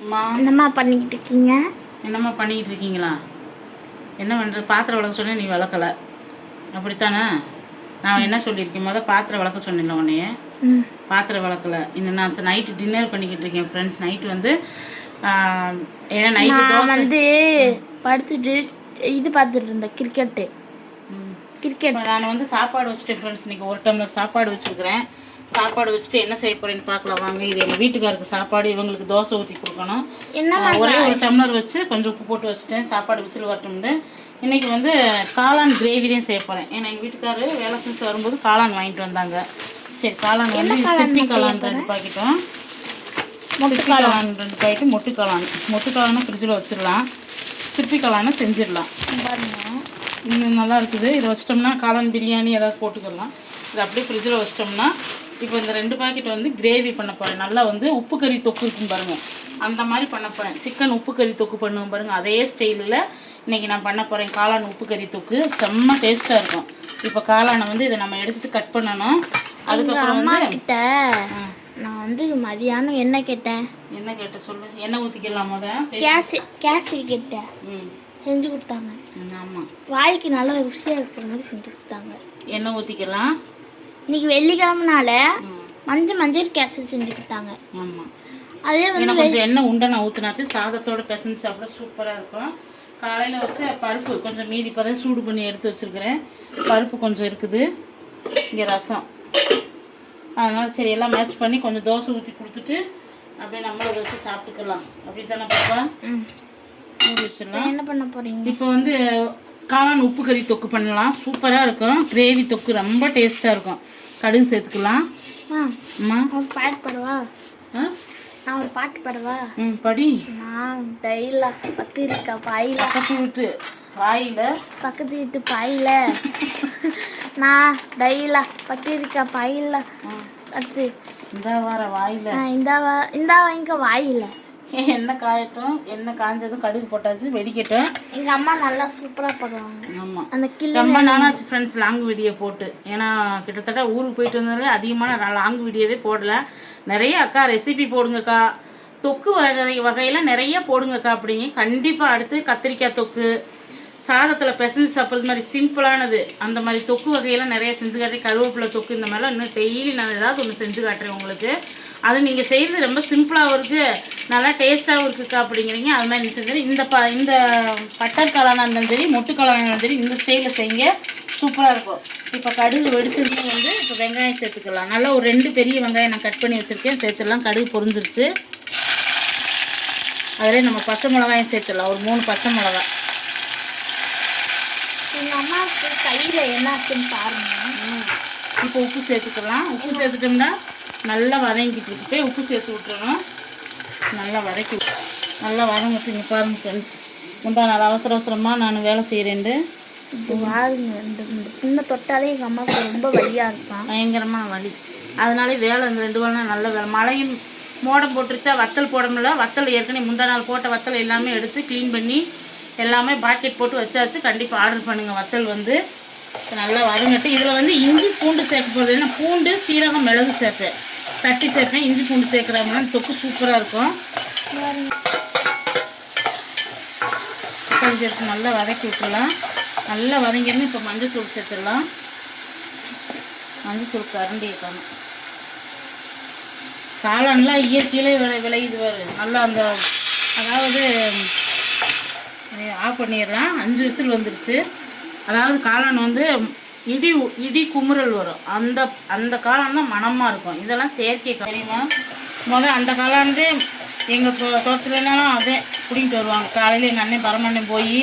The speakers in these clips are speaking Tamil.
அம்மா என்னம்மா பண்ணிக்கிட்டு இருக்கீங்க? என்னம்மா பண்ணிக்கிட்டு இருக்கீங்களா? என்ன பண்ணுறது? பாத்திரம் விளக்க சொன்னேன், நீ விளக்கலை, அப்படித்தானே? நான் என்ன சொல்லியிருக்கேன், முதல் பாத்திரம் விளக்க சொன்னேன்ல உன்னையே, பாத்திரம் விளக்கலை. இன்னும் நான் நைட்டு டின்னர் பண்ணிக்கிட்டு இருக்கேன் ஃப்ரெண்ட்ஸ். நைட்டு வந்து ஏன்னா நைட்டு வந்து படுத்துட்டு இது பார்த்துட்டு இருந்தேன், கிரிக்கெட். நான் வந்து சாப்பாடு வச்சுட்டேன் ஃப்ரெண்ட்ஸ். இன்றைக்கி ஒரு டம்ளர் சாப்பாடு வச்சுருக்கிறேன். சாப்பாடு வச்சுட்டு என்ன செய்ய போகிறேன்னு பார்க்கலாம் வாங்க. இது எங்கள் வீட்டுக்காருக்கு சாப்பாடு, இவங்களுக்கு தோசை ஊற்றி கொடுக்கணும். ஒரே ஒரு டம்ளர் வச்சு கொஞ்சம் உப்பு போட்டு வச்சுட்டேன். சாப்பாடு விசில் வரட்டும்னு இன்றைக்கி வந்து காளான் கிரேவி தான் செய்ய போகிறேன். ஏன்னா எங்கள் வீட்டுக்காரரு வேலை செஞ்சு வரும்போது காளான் வாங்கிட்டு வந்தாங்க. சரி, காளான் வந்து சிப்பி காளான் 2 பாக்கெட்டும், சிப்பி காளான் 2 பாக்கெட்டு, மொட்டு காளானும் ஃப்ரிட்ஜில் வச்சிடலாம். சிப்பி காளானும் செஞ்சிடலாம். இன்னும் நல்லா இருக்குது. இதை வச்சிட்டோம்னா காளான் பிரியாணி ஏதாவது போட்டுக்கலாம். இது அப்படியே ஃப்ரிட்ஜில் வச்சிட்டோம்னா இப்போ இந்த 2 பாக்கெட் வந்து கிரேவி பண்ண போகிறேன். நல்லா வந்து உப்பு கறி தொக்கு இருக்குன்னு பாருங்கள், அந்த மாதிரி பண்ண போகிறேன். சிக்கன் உப்பு கறி தொக்கு பண்ணுவோம் பாருங்கள், அதே ஸ்டைலில் இன்றைக்கி நான் பண்ண போகிறேன். காளான் உப்பு கறி தொக்கு செம்ம டேஸ்ட்டாக இருக்கும். இப்போ காளானை வந்து இதை நம்ம எடுத்துகிட்டு கட் பண்ணணும். அதுக்கப்புறம் வந்து நான் வந்து மதியானம் என்ன கேட்டேன் சொல்லு. எண்ணெய் ஊற்றிக்கலாம். கேசரி கேட்டேன், செஞ்சு கொடுத்தாங்க. ஆமாம், வாய்க்கு நல்லா ருசியாக இருக்கிற மாதிரி செஞ்சு கொடுத்தாங்க. எண்ணெய் ஊற்றிக்கலாம். இன்னைக்கு வெள்ளிக்கிழமைனால மஞ்சள் கேசரி செஞ்சு கொடுத்தாங்க. ஆமாம், அதே வந்து கொஞ்சம் எண்ணெய் உண்டை நான் ஊற்றினாத்து சாதத்தோட பிசைஞ்சு சாப்பிட சூப்பராக இருக்கும். காலையில் வச்சு பருப்பு கொஞ்சம் மீதி இப்போதான் சூடு பண்ணி எடுத்து வச்சுருக்கிறேன். பருப்பு கொஞ்சம் இருக்குது, இங்கே ரசம். அதனால் சரி எல்லாம் மேட்ச் பண்ணி கொஞ்சம் தோசை ஊற்றி கொடுத்துட்டு அப்படியே நம்மளை வச்சு சாப்பிட்டுக்கலாம். அப்படி தானே பாப்பா? மூடி வச்சிடலாம். என்ன பண்ண போகிறீங்க? இப்போ வந்து காளான் உப்பு கறி தொக்கு பண்ணலாம். சூப்பராக இருக்கும். கிரேவி தொக்கு ரொம்ப டேஸ்ட்டாக இருக்கும். கடுகு சேர்த்துக்கலாம். அம்மா ஒரு பாட்டு பாடுவா? நான் ஒரு பாட்டு பாடுவா? படி. நான் டைலா பத்திரிக்கா பாயில, பக்கத்து வீட்டு பாயில, நான் டைலா பத்திரிக்கா பாயில அடுத்து இந்த வார வாயில, இந்த வாங்க வாயில. எண்ணெய் காயட்டும். எண்ணெய் காய்ஞ்சதும் கடுகு போட்டாச்சு, வெடிக்கட்டும். எங்கள் அம்மா நல்லா சூப்பராக போடுவாங்க. ஆமாம், அந்த ரொம்ப நாளாச்சு ஃப்ரெண்ட்ஸ் லாங் வீடியோ போட்டு. ஏன்னா கிட்டத்தட்ட ஊருக்கு போயிட்டு வந்ததுல அதிகமான லாங் வீடியோவே போடலை. நிறைய அக்கா ரெசிபி போடுங்கக்கா, தொக்கு வகையில் நிறைய போடுங்கக்கா அப்படிங்க. கண்டிப்பாக அடுத்து கத்திரிக்காய் தொக்கு, சாதத்தில் பிசைஞ்சு சாப்பிட்றது மாதிரி சிம்பிளானது அந்த மாதிரி தொக்கு வகையெல்லாம் நிறைய செஞ்சு காட்டுறேன். கருவேப்பிலை தொக்கு இந்த மாதிரிலாம் இன்னும் டெய்லி நான் ஏதாவது ஒன்று செஞ்சு காட்டுறேன் உங்களுக்கு. அது நீங்கள் செய்கிறது ரொம்ப சிம்பிளாகவும் இருக்குது, நல்லா டேஸ்ட்டாகவும் இருக்குக்கா அப்படிங்கிறீங்க. அது மாதிரி நீங்கள் செஞ்சு இந்த பட்டர் காளானாக இருந்தாலும் சரி, மொட்டு காளானாக இருந்தாலும் சரி, இந்த ஸ்டைலில் செய்யுங்க, சூப்பராக இருக்கும். இப்போ கடுகு வெடிச்சிருந்து வந்து இப்போ வெங்காயம் சேர்த்துக்கலாம். நல்லா ஒரு 2 பெரிய வெங்காயம் நான் கட் பண்ணி வச்சுருக்கேன், சேர்த்துடலாம். கடுகு பொரிஞ்சிருச்சு. அதில் நம்ம பச்சை மிளகாயும் சேர்த்துடலாம், ஒரு 3 பச்சை மிளகாய். எங்கள் அம்மாவுக்கு கையில் என்ன ஆச்சுன்னு பாருங்கள். இப்போ உப்பு சேர்த்துக்கலாம். உப்பு சேர்த்துட்டோம்னா நல்லா வதங்கிட்டு இருக்கு. உப்பு சேர்த்து விட்டுறணும். நல்லா வதங்கிட்டு இங்கே பாருங்கள் ஃப்ரெண்ட்ஸ். முந்தா நாள் அவசரமாக நான் வேலை செய்கிறேன்ட்டு இது பாருங்க, இந்த சின்ன தொட்டாலே எங்கள் அம்மாவுக்கு ரொம்ப வலியாக இருக்கும், பயங்கரமாக வலி. அதனாலே வேலை இந்த 2 வாரம் நல்ல வேலை. மழையும் மோடம் போட்டுருச்சா, வத்தல் போட முடியல. வத்தல் ஏற்கனவே முந்தா நாள் போட்ட வத்தல் எல்லாமே எடுத்து க்ளீன் பண்ணி எல்லாமே பாக்கெட் போட்டு வச்சாச்சு. கண்டிப்பாக ஆர்டர் பண்ணுங்கள். வத்தல் வந்து நல்லா வதங்கட்டு. இதில் வந்து இஞ்சி பூண்டு சேர்க்க போகிறது. ஏன்னா பூண்டு, சீரகம், மிளகு சேர்ப்பேன், தட்டி சேர்ப்பேன். இஞ்சி பூண்டு சேர்க்குறாங்கன்னா தொக்கு சூப்பராக இருக்கும். தக்காளி சேர்த்து நல்லா வதக்கி விட்டுடலாம். நல்லா வதங்கிருந்து இப்போ மஞ்சள் சேர்த்துடலாம். மஞ்சள் கரண்டியை காணும். காளான்லாம் இயற்கையிலே விளையுது வேறு. நல்லா அந்த அதாவது ஆஃப் பண்ணிடலாம். 5 விசில் வந்துருச்சு. அதாவது காளான் வந்து இடி குமுறல் வரும், அந்த காளான் தான் மணமாக இருக்கும். இதெல்லாம் செயற்கை தெரியுமா? முதல்ல அந்த காளான்தே எங்கள் தோட்டத்துலலாம் அதே பிடிங்கிட்டு வருவாங்க. காலையில் எங்கள் அண்ணன் பரமண்ணன் போய்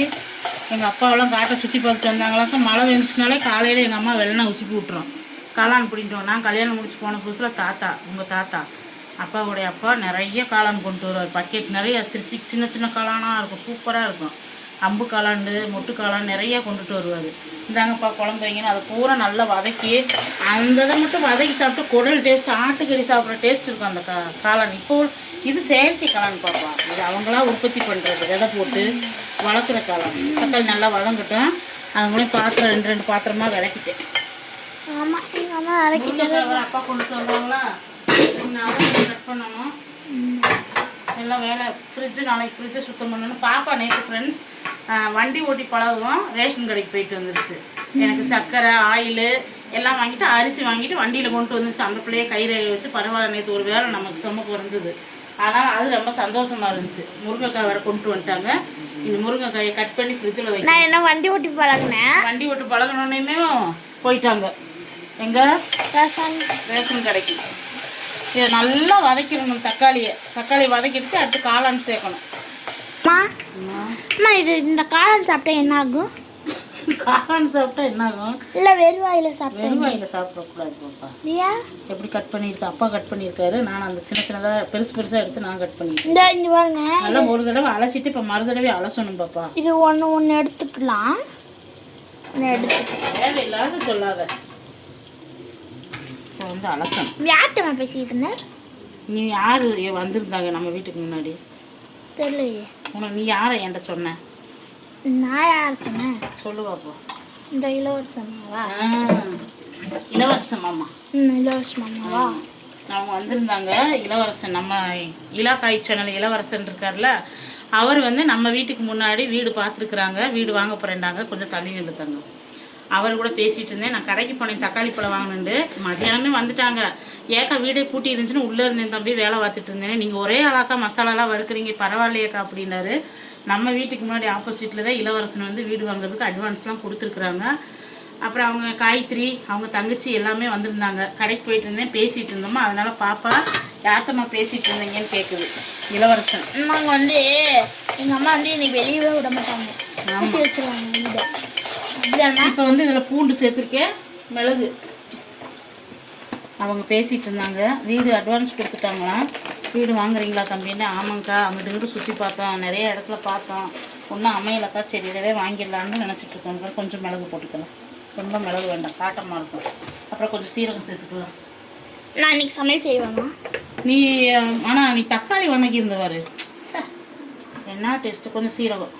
எங்கள் அப்பாவெல்லாம் காட்டை சுற்றி பார்த்துட்டு வந்தாங்களாக்கா. மழை வந்துச்சுனாலே காலையில் எங்கள் அம்மா வெள்ளனை உசுப்பி விட்டுரும், காளான் பிடிங்கிட்டு. நான் கல்யாணம் முடிச்சு போன புதுசில் உங்கள் தாத்தா அப்பாவுடைய அப்பா நிறைய காளான் கொண்டு வருவார். பக்கெட் நிறைய சிற்பி சின்ன காளானாக இருக்கும், சூப்பராக இருக்கும். அம்பு காளான், மொட்டு காளான் நிறையா கொண்டுட்டு வருவார். இந்தாங்கப்பா குழம்பு வைங்கன்னு அதை பூரா நல்லா வதக்கி அந்த இதை மட்டும் வதக்கி சாப்பிட்டு குடல் டேஸ்ட், ஆட்டுக்கறி சாப்பிட்ற டேஸ்ட் இருக்கும் அந்த காளான். இப்போ இது செயற்கை காளான் பார்ப்பா, இது அவங்களா உற்பத்தி பண்ணுறது, விதை போட்டு வளர்க்குற காளான். தக்காளி நல்லா வதங்கட்டும். அது கூட பாத்திரம் 2 பாத்திரமாக விளக்கிட்டேன். ஆமாம், எங்கள் அம்மா விளக்கிட்டு அப்பா கொண்டு வருவாங்களா, கட் பண்ணணும். எல்லாம் வேலை ஃப்ரிட்ஜு நாளைக்கு ஃப்ரிட்ஜை சுத்தம் பண்ணணும். பாப்பா நேற்று ஃப்ரெண்ட்ஸ் வண்டி ஓட்டி பழகுவோம், ரேஷன் கடைக்கு போயிட்டு வந்துருச்சு. எனக்கு சர்க்கரை ஆயில் எல்லாம் வாங்கிட்டு அரிசி வாங்கிட்டு வண்டியில் கொண்டு வந்துச்சு. அந்த பிள்ளையை கயிறை வச்சு பரவாயில்ல, நேற்று ஒரு வேலை நமக்கு குறைஞ்சது. ஆனால் அது ரொம்ப சந்தோஷமாக இருந்துச்சு. முருங்கைக்காய் வேறு கொண்டு வந்துட்டாங்க. இந்த முருங்கைக்காயை கட் பண்ணி ஃப்ரிட்ஜில் வைக்க. நான் என்ன வண்டி ஓட்டி பழகினேன். வண்டி ஓட்டி பழகணுன்னே போயிட்டாங்க. எங்கே? ரேஷன் கடைக்கு. இதை நல்லா வதக்கிடணும். தக்காளி வதக்கிட்டு அடுத்து காளான் சேர்க்கணும். அம்மா இது இந்த காளான் சாப்பிட்டா என்ன ஆகும்? காளான் சாப்பிட்டா என்ன ஆகும்? இல்லை வெறும் வாயில் சாப்பிட்டா. வெறும் வாயில் சாப்பிடக்கூடாது பாப்பா. ஏன்? எப்படி கட் பண்ணியிருக்கேன்? அப்பா கட் பண்ணியிருக்காரு. நான் அந்த சின்னதாக பெருசாக எடுத்து நான் கட் பண்ணியிருக்கேன். இந்த பாருங்க, நல்லா ஒரு தடவை அலசிட்டு இப்போ மறு தடவை அலசணும் பாப்பா. இது ஒன்று எடுத்துக்கலாம். தேவையில்லாத சொல்லாத. இப்போ வந்து அலசணும். யார்கிட்ட பேசிக்கிட்டு இருந்தேன்? நீ யார் வந்திருந்தாங்க நம்ம வீட்டுக்கு முன்னாடி? தெரியலையே. நீ யாரை என்கிட்ட சொன்ன? நான் யார் சொன்னேன்? சொல்லுவாப்போ. இந்த இளவரசம்மாவா? இளவரசன் மாமா. இளவரசன் மாமாவா? அவங்க வந்திருந்தாங்க. இளவரசன் நம்ம இலாக்காய் சேனல் இளவரசன் இருக்கார்ல, அவர் வந்து நம்ம வீட்டுக்கு முன்னாடி வீடு பார்த்துருக்குறாங்க. வீடு வாங்க போகிறேன்டாங்க. கொஞ்சம் தள்ளி நிறுத்தாங்க. அவர் கூட பேசிகிட்டு இருந்தேன். நான் கடைக்கு போனேன் தக்காளி பழம் வாங்கினு. மதியானமே வந்துட்டாங்க. ஏக்கா வீடே பூட்டி இருந்துச்சுன்னு உள்ளே இருந்தேன் தம்பி, வேலை பார்த்துட்டு இருந்தேன். நீங்கள் ஒரே ஆளாக்கா மசாலாலாம் வறுக்குறீங்க, பரவாயில்லையேக்கா அப்படின்னாரு. நம்ம வீட்டுக்கு முன்னாடி ஆப்போசிட்டில் தான் இளவரசன் வந்து வீடு வாங்குறதுக்கு அட்வான்ஸ்லாம் கொடுத்துருக்குறாங்க. அப்புறம் அவங்க காயத்ரி அவங்க தங்கச்சி எல்லாமே வந்திருந்தாங்க. கடைக்கு போயிட்டு இருந்தேன், பேசிகிட்டு இருந்தோமா. அதனால் பாப்பா யாத்தம்மா பேசிகிட்டு இருந்தீங்கன்னு கேட்குது. இளவரசன் நாங்கள் வந்து எங்கள் அம்மா வந்து இன்னைக்கு வெளியவே விட மாட்டாங்க. வச்சுருவாங்க வீடு. இப்போ வந்து இதில் பூண்டு சேர்த்துருக்கேன், மிளகு. அவங்க பேசிகிட்டு இருந்தாங்க. வீடு அட்வான்ஸ் கொடுத்துட்டாங்களாம். வீடு வாங்குறீங்களா தம்பின்னு. ஆமாங்க்கா, அங்கிட்டு இங்கிட்டு சுற்றி பார்த்தோம், நிறைய இடத்துல பார்த்தோம், ஒன்றும் அமையலக்கா, சரி இதவே வாங்கிடலான்னு நினச்சிட்டு இருக்கோம். கொஞ்சம் மிளகு போட்டுக்கலாம். ரொம்ப மிளகு வேண்டாம், காட்டமாக இருக்கும். அப்புறம் கொஞ்சம் சீரகம் சேர்த்துக்கலாம். நான் இன்னைக்கு சமையல் செய்வேம்மா. நீ ஆனால் நீ தக்காளி வணக்கியிருந்தவாரு என்ன டேஸ்ட்டு. கொஞ்சம் சீரகம்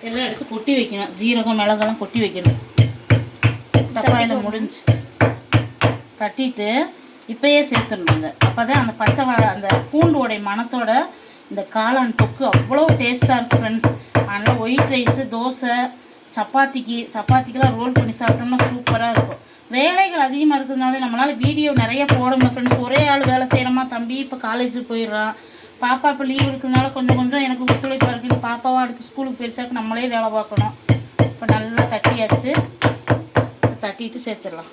எல்லாம் எடுத்து கொட்டி வைக்கணும். ஜீரகம் மிளகெல்லாம் கொட்டி வைக்கணும். தக்காளியில் முடிஞ்சு கட்டிட்டு இப்போயே சேர்த்துருந்தாங்க. அப்போ தான் அந்த பச்சை அந்த பூண்டோடைய மணத்தோட இந்த காளான் தொக்கு அவ்வளோ டேஸ்ட்டாக இருக்குது ஃப்ரெண்ட்ஸ். அதனால் ஒயிட் ரைஸு, தோசை, சப்பாத்திக்கெலாம் ரோல் பண்ணி சாப்பிட்டோம்னா சூப்பராக இருக்கும். வேலைகள் அதிகமாக இருக்கிறதுனால நம்மளால் வீடியோ நிறைய போடணும் ஃப்ரெண்ட்ஸ். ஒரே ஆள் வேலை செய்கிறோமா. தம்பி இப்போ காலேஜுக்கு போயிடுறான். பாப்பா இப்போ லீவ் இருக்கிறதுனால கொஞ்சம் எனக்கு ஒத்துழைப்பாக இருக்குது. பாப்பாவாக அடுத்து ஸ்கூலுக்கு போயிடுச்சாக்கு நம்மளே வேலை பார்க்கணும். இப்போ நல்லா தட்டியாச்சு. தட்டிட்டு சேர்த்துடலாம்.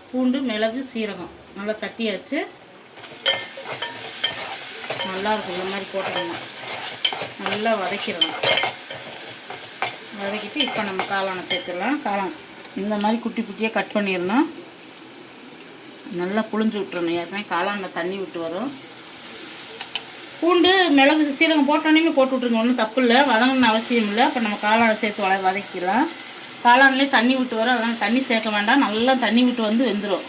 பூண்டு மிளகு சீரகம் நல்லா தட்டியாச்சு. நல்லாயிருக்கும் இந்த மாதிரி போட்டுக்கணும். நல்லா வதக்கிடணும். வதக்கிட்டு இப்போ நம்ம காளானை சேர்த்துடலாம். காளான் இந்த மாதிரி குட்டி குட்டியாக கட் பண்ணிடணும். நல்லா புழிஞ்சு விட்டுறணும். ஏற்கனவே காளானில் தண்ணி விட்டு வரும். பூண்டு மிளகு சீரகம் போட்டோன்னே போட்டு விட்ருங்க, ஒன்றும் தப்பு இல்லை, வதங்கணும்னு அவசியம் இல்லை. இப்போ நம்ம காளானை சேர்த்து வதக்கிடலாம். காளான்லேயே தண்ணி விட்டு வரும், அதனால் தண்ணி சேர்க்க வேண்டாம். நல்லா தண்ணி விட்டு வந்து வெந்துடும்.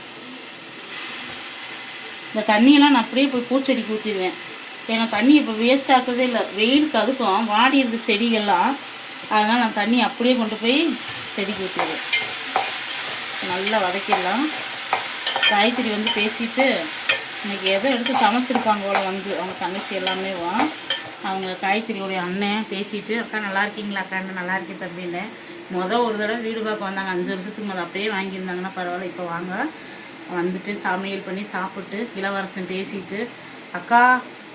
இந்த தண்ணியெல்லாம் நான் அப்படியே போய் பூச்செடிக்கு ஊற்றிடுவேன். ஏன்னா தண்ணி இப்போ வேஸ்ட் ஆக்குறதே இல்லை. வெயிலுக்கு அதுக்கும் வாடிடுது செடிகள்லாம். அதனால் நான் தண்ணி அப்படியே கொண்டு போய் செடிக்கு ஊற்றிடுவேன். நல்லா வதக்கிடலாம். காய்கறி வந்து பேசிட்டு இன்றைக்கி எதோ எடுத்து சமைச்சிருக்காங்க போல வந்து அவங்க தங்கச்சி எல்லாமே. அவங்க காய்கறியோடைய அண்ணன் பேசிட்டு, அக்கா நல்லா இருக்கீங்களா அக்கான்னு. நல்லா இருக்கேன் தம்பின்னு. ஒரு தடவை வீடு பார்க்க வந்தாங்க 5 வருஷத்துக்கு முதல். அப்படியே வாங்கியிருந்தாங்கன்னா பரவாயில்ல. இப்போ வாங்க வந்துட்டு சமையல் பண்ணி சாப்பிட்டு இளவரசன் பேசிட்டு அக்கா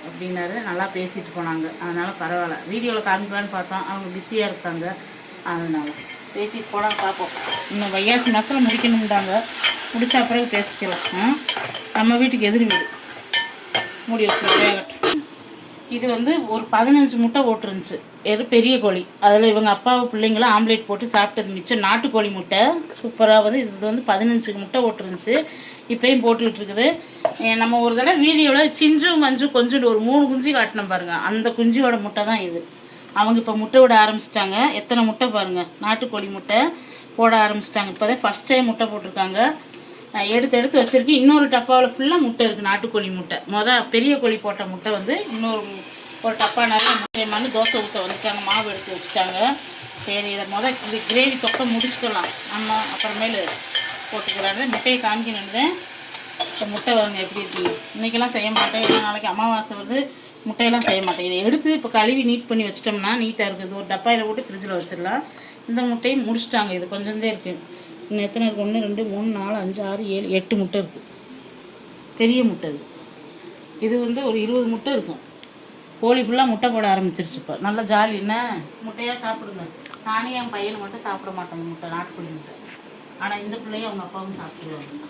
அப்படின்னாரு. நல்லா பேசிட்டு போனாங்க. அதனால் பரவாயில்ல. வீடியோவில் காமிக்கலான்னு பார்த்தோம், அவங்க பிஸியாக இருக்காங்க. அதனால் பேசிட்டு போனால் பார்ப்போம். இன்னும் வையாசி மாதத்தில் முடிக்கணும்ட்டாங்க. முடிச்ச பிறகு பேசிக்கலாம். நம்ம வீட்டுக்கு எதிர் வீடு மூடி வச்சுருக்கேன். இது வந்து ஒரு 15 முட்டை போட்டுருந்துச்சு. பெரிய கோழி. அதில் இவங்க அப்பாவை பிள்ளைங்களாம் ஆம்லேட் போட்டு சாப்பிட்டது மிச்சம். நாட்டுக்கோழி முட்டை சூப்பராக வந்து இது வந்து 15 முட்டை போட்டுருந்துச்சு. இப்போயும் போட்டுக்கிட்டு இருக்குது. நம்ம ஒரு தடவை வீடியோவில் சிஞ்சும் மஞ்சும் கொஞ்சம் ஒரு 3 குஞ்சு காட்டினோம் பாருங்கள். அந்த குஞ்சியோட முட்டை தான் இது. அவங்க இப்போ முட்டை விட ஆரம்பிச்சிட்டாங்க. எத்தனை முட்டை பாருங்கள், நாட்டுக்கோழி முட்டை போட ஆரம்பிச்சிட்டாங்க. இப்போ தான் ஃபஸ்ட் டைம் முட்டை போட்டிருக்காங்க. எடுத்து வச்சுருக்கு. இன்னொரு டப்பாவில் ஃபுல்லாக முட்டை இருக்குது, நாட்டுக்கோழி முட்டை. பெரிய கோழி போட்ட முட்டை வந்து ஒரு டப்பா நிறைய முட்டை மண்ணு தோசை ஊற்ற வந்துட்டாங்க. மாவு எடுத்து வச்சுட்டாங்க. சரி இதை இது கிரேவி தொக்க முடிச்சுக்கலாம். நம்ம அப்புறமேலு போட்டுக்கிறாங்க. முட்டையை காமிக்கணுன்னு இப்போ முட்டை வாங்க எப்படி இருக்குங்க. இன்றைக்கெல்லாம் செய்ய மாட்டேன், ஏன்னா நாளைக்கு அமாவாசை வருது, முட்டையெல்லாம் செய்ய மாட்டேன். இதை எடுத்து இப்போ கழுவி நீட் பண்ணி வச்சிட்டோம்னா நீட்டாக இருக்குது. ஒரு டப்பாயில் போட்டு ஃப்ரிட்ஜில் வச்சிடலாம். இந்த முட்டையும் முடிச்சிட்டாங்க, இது கொஞ்சம் தான் இருக்குது. இன்னும் எத்தனை இருக்குது? 1 2 3 4 5 6 7 8 முட்டை இருக்குது. பெரிய முட்டை இது வந்து ஒரு 20 முட்டை இருக்கும். கோழி ஃபுல்லாக முட்டை போட ஆரம்பிச்சிருச்சு. இப்போ நல்லா ஜாலி. என்ன முட்டையாக சாப்பிடுங்க. நானே என் பையனை மட்டும் சாப்பிட மாட்டேங்க முட்டை, நாட்டுக்கோழி முட்டை. ஆனால் இந்த பிள்ளையும் அவங்க அப்பாவும் சாப்பிடுவாங்க.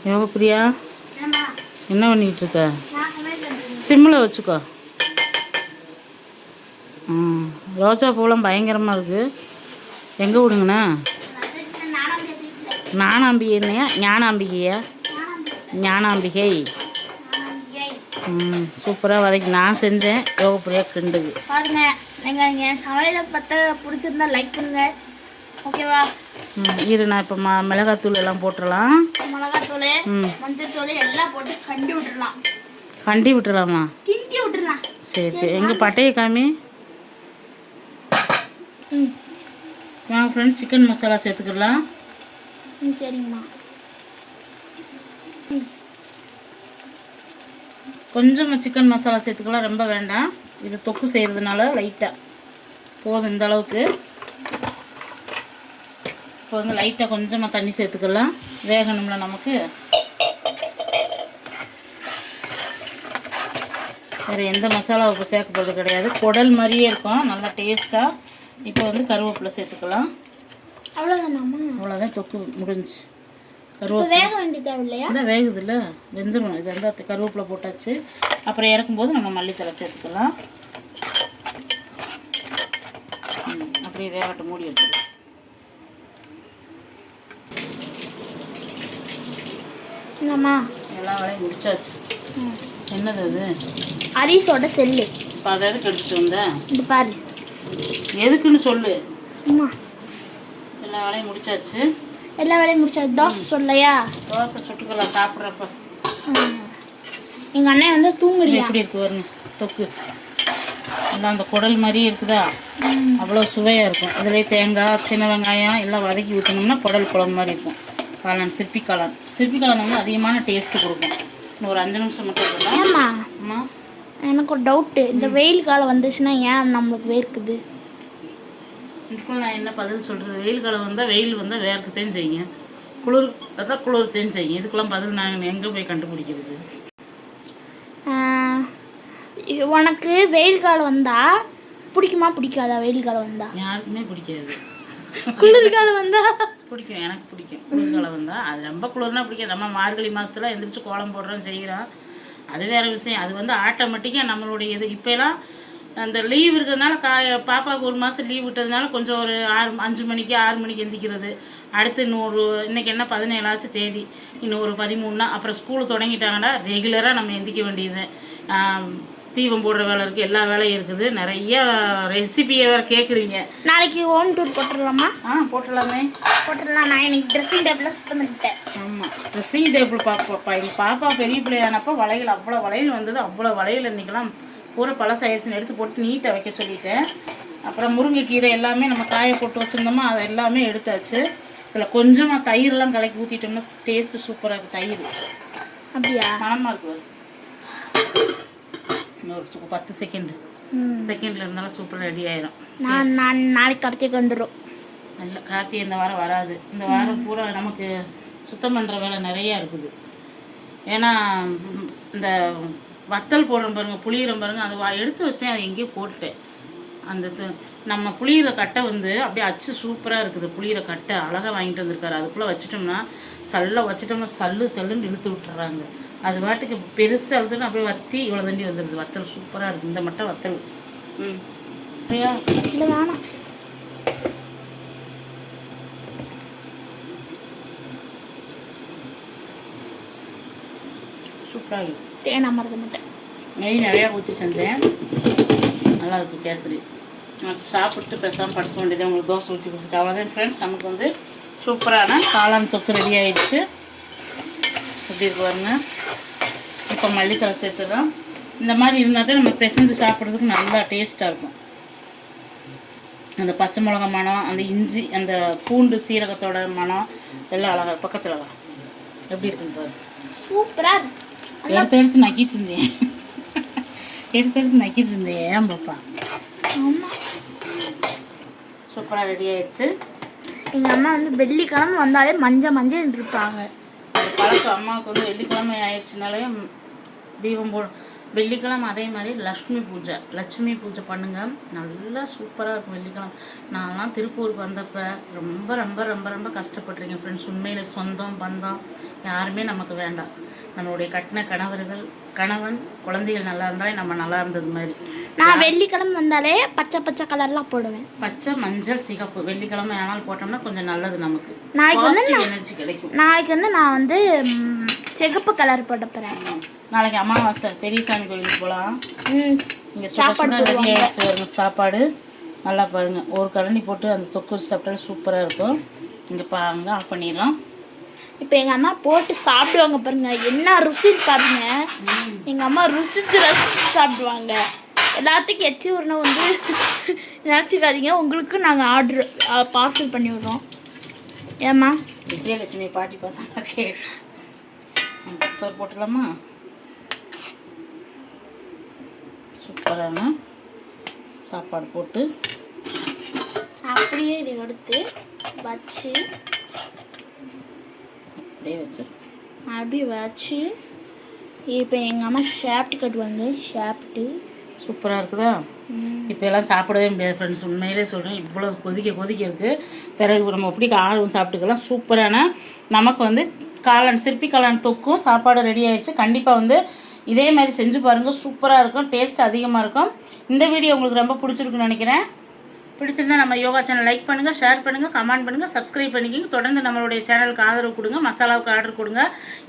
யோகப்பிரியா என்ன பண்ணிகிட்டு இருக்க? சிம்மில் வச்சுக்கோ. ரோஜா பூலாம் பயங்கரமாக இருக்குது. எங்கே விடுங்கண்ணா? ஞானாம்பிகையா? ஞானாம்பிகையா? ஞானாம்பிகை. சூப்பராக வதக்கி நான் செஞ்சேன். யோகப்பிரியா கிண்டுது பாருங்க. நீங்கள் என் சமையலை பார்த்தா பிடிச்சிருந்தா லைக் பண்ணுங்க, ஓகேவா? இரு, நான் இப்போ மிளகாத்தூள் எல்லாம் போட்டுடலாம். மிளகாத்தூள், மஞ்சள் தூள் எல்லாம் போட்டு கண்டி விட்டுடலாம். கண்டி விட்டுடலாமா? கிண்டி விட்டுடலாம். சரி சரி. எங்கள் பட்டையை காமி. வாங்க ஃப்ரெண்ட்ஸ், சிக்கன் மசாலா சேர்த்துக்கலாம். சரிங்கம்மா. கொஞ்சமாக சிக்கன் மசாலா சேர்த்துக்கலாம், ரொம்ப வேண்டாம். இது தொக்கு செய்கிறதுனால லைட்டாக போதும், இந்த அளவுக்கு. இப்போ வந்து லைட்டாக கொஞ்சமாக தண்ணி சேர்த்துக்கலாம், வேகணும்ல நமக்கு. வேறு எந்த மசாலாவும் இப்போ சேர்க்க போகிறது கிடையாது. குடல் மாதிரியே இருக்கும், நல்லா டேஸ்ட்டாக. இப்போ வந்து கருவேப்பிலை சேர்த்துக்கலாம். அவ்வளோதானாம்மா? அவ்வளோதான், தொக்கு முடிஞ்சு. கருவேப்பிலை வேக வேண்டியது இல்லையா? அதான் வேகுது இல்லை, வெந்துடும். இது வந்து கருவேப்பிலை போட்டாச்சு. அப்புறம் இறக்கும்போது நம்ம மல்லித்தலை சேர்த்துக்கலாம். அப்படியே வேகட்டும், மூடி எடுத்துக்கலாம். என்னம்மா? எல்லா வேலையும் முடிச்சாச்சு. என்னது அது? அரிசோட செல்லு. இப்போ அதை எதுக்கு எடுத்துட்டு வந்தேன்? இது பாரு. எதுக்குன்னு சொல்லு. சும்மா. எல்லா வேலையும் முடிச்சாச்சு. எல்லா வேலையும் முடிச்சாச்சு. தோசை சொல்லலையா? தோசை சுட்டுக்கலாம் சாப்பிட்றப்ப. எங்கள் அண்ணன் வந்து தூங்குறியா? எப்படி இருக்கு பாருங்க தொக்கு. எல்லாம் அந்த குடல் மாதிரியே இருக்குதா, அவ்வளோ சுவையாக இருக்கும். இதுலேயே தேங்காய், சின்ன வெங்காயம் எல்லாம் வதக்கி ஊற்றினோம்னா குடல் குழம்பு மாதிரி இருக்கும். காளான், சிப்பி காளான். சிப்பி காளான் வந்து அதிகமான டேஸ்ட்டு கொடுக்கும். இன்னும் ஒரு 5 நிமிஷம் மட்டும் இருக்கலாம். ஆமா, எனக்கு ஒரு டவுட்டு. இந்த வெயில் காலம் வந்துச்சுன்னா ஏன் நம்மளுக்கு வேர்க்குது? இதுக்குள்ள நான் என்ன பதில் சொல்கிறது? வெயில் காலம் வந்தால் வெயில் வந்தால் வேர்க்கத்தையும் செய்யும், குளிர் அதான் குளிர்த்தையும் செய்யும். இதுக்கெல்லாம் பதில் நாங்கள் எங்கே போய் கண்டுபிடிக்கிறது? உனக்கு வெயில் காலம் வந்தா பிடிக்குமா பிடிக்காதா? வெயில் காலம் வந்தா யாருக்குமே பிடிக்காது. குளிர்காலம் வந்தா பிடிக்கும், எனக்கு பிடிக்கும். குளிர்காலம் வந்தால் அது ரொம்ப குளிர்னா பிடிக்கும். நம்ம மார்கழி மாதத்துல எந்திரிச்சு கோலம் போடுறோம் செய்கிறோம், அது வேறு விஷயம். அது வந்து ஆட்டோமேட்டிக்காக நம்மளுடைய இது. இப்போலாம் அந்த லீவ் இருக்கிறதுனால பாப்பாவுக்கு 1 மாதம் லீவ் விட்டதுனால கொஞ்சம் ஒரு 5 மணிக்கு 6 மணிக்கு எந்திக்கிறது. அடுத்து இன்றைக்கி என்ன 17ஆச்சு தேதி, இன்னும் ஒரு 13னா அப்புறம் ஸ்கூல் தொடங்கிட்டாங்கன்னா ரெகுலராக நம்ம எந்திக்க வேண்டியது. தீபம் போடுற வேலை இருக்குது, எல்லா வேலையும் இருக்குது. நிறைய ரெசிபியை வேறு கேட்குறீங்க. நாளைக்கு ஹோம் டூர் போட்டுடலாமா? போட்டுடலாமே, போட்டுடலாம். நான் எனக்கு ட்ரெஸ்ஸிங் டேபிள் சுத்தம் பண்ணிட்டேன். ஆமாம், ட்ரெஸ்ஸிங் டேபிள் பாப்பா. எங்கள் பாப்பா பெரிய பிள்ளையானப்போ வளையல் அவ்வளோ வளையல் வந்தது. அவ்வளோ வளையல் இன்றைக்கெல்லாம் பூரா பழசாயிடுச்சுன்னு எடுத்து போட்டு நீட்டாக வைக்க சொல்லிட்டேன். அப்புறம் முருங்கைக்கீரை எல்லாமே நம்ம காய போட்டு வச்சுருந்தோமா, அதை எல்லாமே எடுத்தாச்சு. இதில் கொஞ்சமாக தயிரெலாம் கலக்கி ஊற்றிட்டோம்னா டேஸ்ட்டு சூப்பராக இருக்குது. தயிர் அப்படியா? மனமாக இருக்குது. இன்னொரு 10 செகண்டில் இருந்தாலும் சூப்பராக ரெடி ஆயிரும். நான் நாளைக்கு கார்த்திகை வந்துடும். நல்ல கார்த்திகை இந்த வாரம் வராது. இந்த வாரம் பூரா நமக்கு சுத்தம் பண்ணுற வேலை நிறையா இருக்குது. ஏன்னா இந்த வத்தல் போடுறோம் பாருங்கள், புளியிறம் பாருங்கள், அது எடுத்து வச்சேன், அதை எங்கேயோ போட்டுட்டேன். அந்த நம்ம புளியிற கட்டை வந்து அப்படியே அச்சு சூப்பராக இருக்குது. புளியிற கட்டை அழகாக வாங்கிட்டு வந்திருக்காரு. அதுக்குள்ளே வச்சிட்டோம்னா வச்சிட்டோம்னா சல்லுன்னு இழுத்து விட்டுறாங்க. அது வாட்டுக்கு பெருசாக அழுதுன்னு அப்படியே வத்தி இவ்வளோ தண்டி வந்துடுது. வத்தல் சூப்பராக இருக்குது. இந்த மட்டும் வத்தல். சரியா? இல்லை வேணாம். சூப்பராக இருக்குது. தேனா மறக்க மாட்டேன். நெய் நிறையா ஊற்றி செஞ்சேன், நல்லா இருக்குது கேசரி. நமக்கு சாப்பிட்டு பேசாமல் படுத்த வேண்டியது. உங்களுக்கு தோசை ஊற்றி கொடுத்துட்டு அவ்வளோதான் ஃப்ரெண்ட்ஸ். நமக்கு வந்து சூப்பரான காளான் தொக்கு ரெடி ஆகிடுச்சு. எப்படி இருக்கு பாருங்க. இப்போ மல்லித்தலை சேர்த்துறோம். இந்த மாதிரி இருந்தால் தான் நம்ம பிசைஞ்சு சாப்பிட்றதுக்கு நல்லா டேஸ்ட்டாக இருக்கும். அந்த பச்சை மிளகா மணம், அந்த இஞ்சி, அந்த பூண்டு சீரகத்தோட மணம் எல்லாம் அழகாக. பக்கத்தில் வா, எப்படி இருக்குன்னு பாரு. சூப்பராக இருக்கு. எடுத்து நக்கிட்டு இருந்தேன் எடுத்து நக்கிட்டு இருந்தேன் ஏன் பாப்பா. ஆமாம், சூப்பராக ரெடி ஆயிடுச்சு. எங்கள் அம்மா வந்து வெள்ளிக்கிழமை வந்தாலே மஞ்சள் இருப்பாங்க. அது பழக்கம் அம்மாவுக்கு வந்து வெள்ளிக்கிழமை ஆயிடுச்சுனாலே தீபம் வெள்ளிக்கிழமை அதே மாதிரி லட்சுமி பூஜை பண்ணுங்க. நல்லா சூப்பராக இருக்கும் வெள்ளிக்கிழமை. நான்லாம் திருப்பூருக்கு வந்தப்போ ரொம்ப ரொம்ப ரொம்ப ரொம்ப கஷ்டப்பட்டுருக்கேன் ஃப்ரெண்ட்ஸ். உண்மையில் சொந்தம் பந்தம் யாருமே நமக்கு வேண்டாம். நம்மளுடைய கட்டின கணவன் குழந்தைகள் நல்லா இருந்தாலே நம்ம நல்லா இருந்தது மாதிரி. நான் வெள்ளிக்கிழமை வந்தாலே பச்சை கலர்லாம் போடுவேன். பச்சை மஞ்சள் சிகப்பு வெள்ளிக்கிழமை ஆனாலும் போட்டோம்னா கொஞ்சம் நல்லது நமக்கு. நாளைக்கு எனர்ஜி கிடைக்கும். நாளைக்கு வந்து நான் வந்து சிகப்பு கலர் போட போகிறேன். நாளைக்கு அமாவாசை பெரியசாமி கோயிலுக்கு போகலாம். இங்கே சாப்பாடு ரெடி ஆகிடுச்சு வருங்க சாப்பாடு. நல்லா பாருங்கள், ஒரு கரண்டி போட்டு அந்த தொக்கு வச்சு சாப்பிட்டா சூப்பராக இருக்கும். இங்கே பாருங்க, ஆஃப் பண்ணிடலாம். இப்போ எங்கள் அம்மா போட்டு சாப்பிடுவாங்க பாருங்க, என்ன ருசின்னு பாருங்க. எங்கள் அம்மா ருசிச்சு சாப்பிடுவாங்க. எல்லாத்துக்கும் எச்சி உடனே வந்து நினச்சிக்காதீங்க, உங்களுக்கு நாங்கள் ஆர்டர் பார்சல் பண்ணி விடுறோம். ஏம்மா விஜயலட்சுமி பாட்டி பார்த்தாங்க கே சோறு போட்டுக்கலாமா? சூப்பரான சாப்பாடு போட்டு அப்படியே இதை எடுத்து வச்சு அப்படியே வச்சு இப்போ எங்கள் அம்மா ஷாப்ட்டு கட்டுவாங்க. ஷாப்ட்டு சூப்பராக இருக்குதா? இப்போ எல்லாம் சாப்பிடவே முடியாது ஃப்ரெண்ட்ஸ். உண்மையிலே சொல்கிறேன், இவ்வளோ கொதிக்க இருக்குது. பிறகு நம்ம எப்படி ஆர்வம் சாப்பிட்டுக்கலாம். சூப்பரான நமக்கு வந்து சிற்பி காளான் தொக்கும் சாப்பாடு ரெடி ஆயிடுச்சு. கண்டிப்பாக வந்து இதே மாதிரி செஞ்சு பாருங்கள், சூப்பராக இருக்கும், டேஸ்ட் அதிகமாக இருக்கும். இந்த வீடியோ உங்களுக்கு ரொம்ப பிடிச்சிருக்குன்னு நினைக்கிறேன். பிடிச்சிருந்தா நம்ம யோகா சேனல் லைக் பண்ணுங்கள், ஷேர் பண்ணுங்கள், கமெண்ட் பண்ணுங்கள், சப்ஸ்கிரைப் பண்ணிக்கிங்க. தொடர்ந்து நம்மளுடைய சேனலுக்கு ஆதரவு கொடுங்க, மசாலாவுக்கு ஆர்டர் கொடுங்க.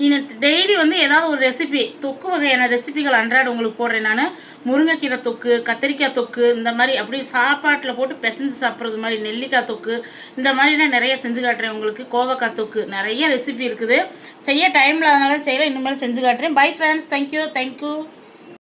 இன்னும் டெய்லி வந்து ஏதாவது ஒரு ரெசிபி, தொக்கு வகையான ரெசிபிகள் அன்றாட உங்களுக்கு போடுறேன். நான் முருங்கைக்கீரை தொக்கு, கத்திரிக்காய் தொக்கு, இந்த மாதிரி அப்படி சாப்பாட்டில் போட்டு பிசைஞ்சு சாப்பிட்றது மாதிரி, நெல்லிக்காய் தொக்கு, இந்த மாதிரிலாம் நிறைய செஞ்சு காட்டுறேன் உங்களுக்கு. கோவக்காய் தொக்கு, நிறைய ரெசிபி இருக்குது. செய்ய டைமில் அதனால செய்யலாம், இன்னும் மேலே செஞ்சு காட்டுறேன். Bye friends, thank you.